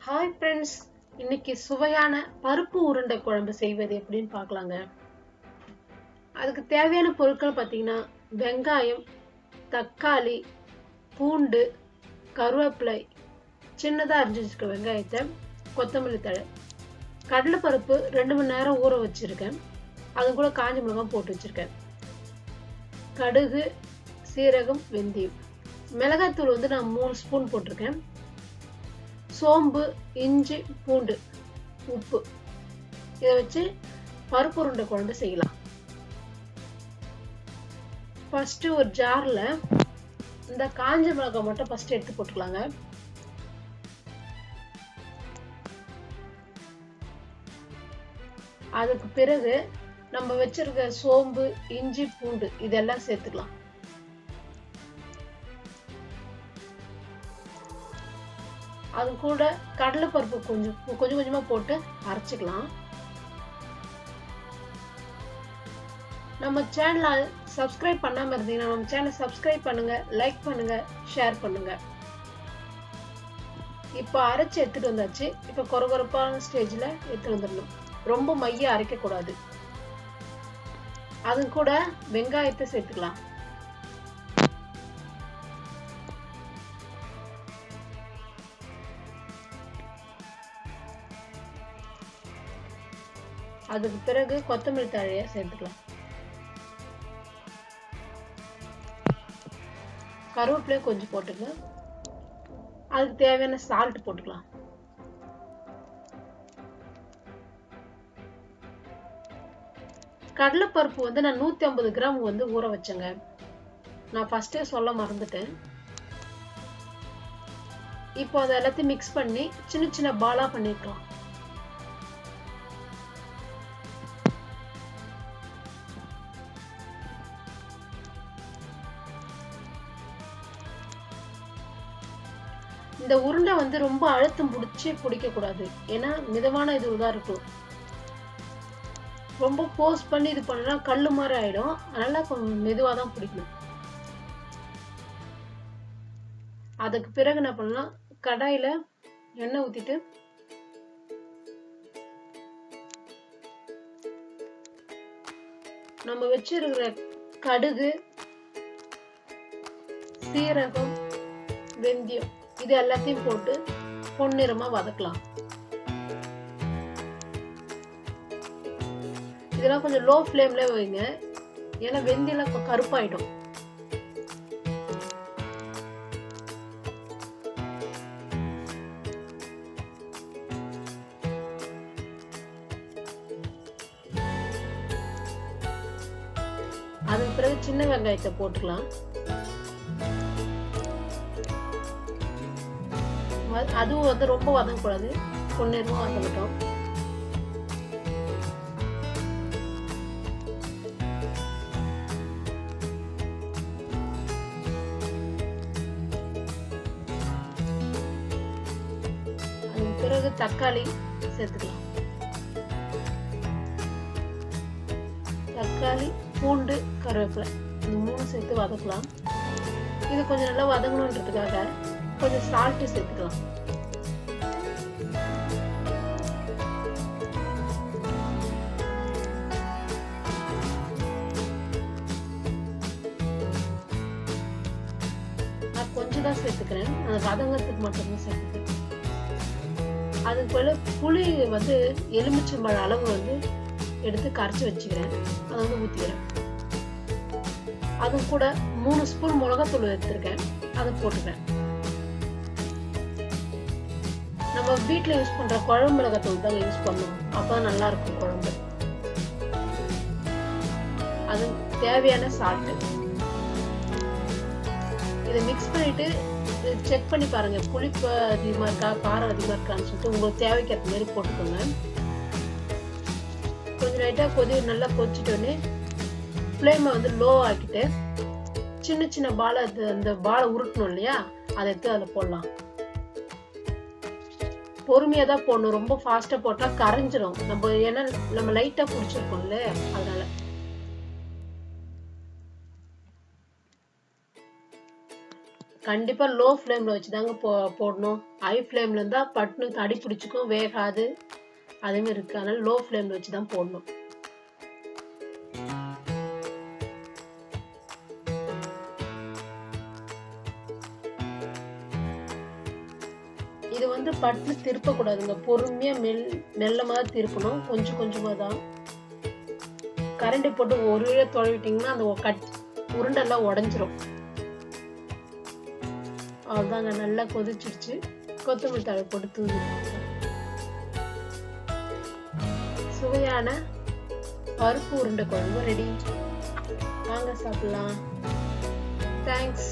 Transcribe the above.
Hi friends, இன்னைக்கு சுவையான பருப்பு உருண்டை குழம்பு செய்வது எப்படின்னு பார்க்கலாங்க. அதுக்கு தேவையான பொருட்கள் பார்த்தீங்கன்னா வெங்காயம், தக்காளி, பூண்டு, கருவேப்பிலை, சின்னதாக அரிஞ்சு வச்சிருக்க வெங்காயத்தை, கொத்தமல்லி தழை, கடலைப்பருப்பு 2 மணி நேரம் ஊற வச்சிருக்கேன். அது கூட காஞ்ச மிளகாய் போட்டு வச்சிருக்கேன். கடுகு, சீரகம், வெந்தயம், மிளகாய்த்தூள் நான் 3 ஸ்பூன் போட்டிருக்கேன். சோம்பு, இஞ்சி, பூண்டு, உப்பு, இதை வச்சு பருப்பு உருண்டை குழம்பு செய்யலாம். ஃபர்ஸ்ட் ஒரு ஜார்ல இந்த காஞ்ச மிளகாய் மட்டும் ஃபர்ஸ்ட் எடுத்து போட்டுக்கலாங்க. அதுக்கு பிறகு நம்ம வச்சிருக்க சோம்பு, இஞ்சி, பூண்டு இதெல்லாம் சேர்த்துக்கலாம். அது கூட கடலைப்பருப்பு கொஞ்சம் கொஞ்சமா போட்டு அரைச்சிக்கலாம். நம்ம சேனலை சப்ஸ்கிரைப் பண்ணாம இருந்தீங்கன்னா நம்ம சேனலை சப்ஸ்கிரைப் பண்ணுங்க, லைக் பண்ணுங்க, ஷேர் பண்ணுங்க. இப்போ அரைச்சி எடுத்துட்டு வந்தாச்சு. இப்போ கொரகொரப்பான ஸ்டேஜ்ல எடுத்துட்டு வந்துடணும். ரொம்ப மைய அரைக்க கூடாது. அது கூட வெங்காயத்தை சேர்த்துக்கலாம். அதுக்கு பிறகு கொத்தமல்லி தழையை சேர்த்துக்கலாம். கருவேப்பிலையை கொஞ்சம் போட்டுக்கலாம். அதுக்கு தேவையான சால்ட் போட்டுக்கலாம். கடலைப்பருப்பு நான் 150 கிராம் ஊற வச்சேங்க. நான் ஃபர்ஸ்டே சொல்ல மறந்துட்டேன். இப்போ அதை எல்லாத்தையும் மிக்ஸ் பண்ணி சின்ன சின்ன பாலா பண்ணிக்கலாம். இந்த உருண்டை ரொம்ப அழுத்தம் பிடிக்க கூடாது. ஏன்னா மிதமான இதுதான் இருக்கும். ரொம்ப போஸ்ட் பண்ணி இது பண்ணா கல்லு மாதிரி ஆயிடும். அதனால கொஞ்சம் மெதுவா தான் பிடிக்கணும். அதுக்கு பிறகு என்ன பண்ணலாம், கடாயில எண்ணெய் ஊத்திட்டு நம்ம வச்சிருக்கிற கடுகு, சீரகம், வெந்தயம் இது எல்லாத்தையும் போட்டு பொன்னிறமா வதக்கலாம். இதெல்லாம் கொஞ்சம் லோ ஃப்ளேம்ல வைங்க. ஏன்னா வெந்தயம் கருப்பாயிடும். அதுக்கு பிறகு சின்ன வெங்காயத்தை போட்டுக்கலாம். அதுவும் ரொம்ப வதங்கக்கூடாது. பொன்னிறமா வதங்கட்டும். அதுக்கு பிறகு தக்காளி சேர்த்துக்கலாம். தக்காளி, பூண்டு, கருவேப்பிலை இந்த 3 சேர்த்து வதக்கலாம். இது கொஞ்சம் நல்லா வதங்கணுன்றதுக்காக கொஞ்சம் சால்ட் சேர்த்துக்கலாம். நான் கொஞ்சம் தான் சேர்த்துக்கிறேன். அது வதங்கத்துக்கு மட்டும்தான் சேர்த்துக்கிறேன். அதுக்கு போல புளி எலுமிச்சம்பழ அளவு எடுத்து கரைச்சி வச்சுக்கிறேன். அதை ஊற்றிக்கிறேன். அது கூட 3 ஸ்பூன் மிளகாத்தூள் எடுத்திருக்கேன். அதை போட்டுக்கிறேன். நம்ம வீட்டில் யூஸ் பண்ற குழம்பு மிளகாத்தூள் தான் யூஸ் பண்ணணும். அப்பதான் நல்லா இருக்கும் குழம்பு. அது தேவையான சால்ட். இதை மிக்ஸ் பண்ணிட்டு செக் பண்ணி பாருங்க, புளிப்பு அதிகமா இருக்கா, காரம் அதிகமா இருக்கான்னு சொல்லிட்டு உங்களுக்கு தேவைக்கு ஏற்ற மாதிரி போட்டுக்கோங்க. கொஞ்சம் லைட்டா நல்லா கொதிச்சுட்டோன்னே ஃப்ளேமை லோ ஆக்கிட்டு சின்ன சின்ன பாலை அந்த பாலை உருட்டணும் இல்லையா, அதை எடுத்து அதில் போடலாம். பொறுமையா தான் போடணும். ரொம்ப ஃபாஸ்டா போட்டா கரைஞ்சிடும். ஏன்னா நம்ம லைட்டா பிடிச்சிருக்கோம்ல, அதனால. கண்டிப்பா லோ ஃப்ளேம்ல வச்சுதாங்க போடணும். ஹை ஃப்ளேம்ல இருந்தா பட்டுன்னு அடி பிடிச்சுக்கும், வேகாது. அதே மாதிரி இருக்கு. அதனால லோ ஃப்ளேம்ல வச்சுதான் போடணும். இது வந்து பட்டுன்னு திருப்ப கூடாதுங்க. பொறுமையா மெல்லமா திருப்பணும். கொஞ்சம் கொஞ்சமா தான். கரண்டி போட்டு ஒரு இழ தொலைவிட்டீங்கன்னா அந்த உருண்டெல்லாம் உடைஞ்சிரும். அவ்வளவுதாங்க, நல்லா கொதிச்சிருச்சு. கொத்தமல்லி தழை போட்டு தூவிடுங்க. சுவையான பருப்பு உருண்டை குழம்பு ரெடி. வாங்க சாப்பிடலாம். தேங்க்ஸ்.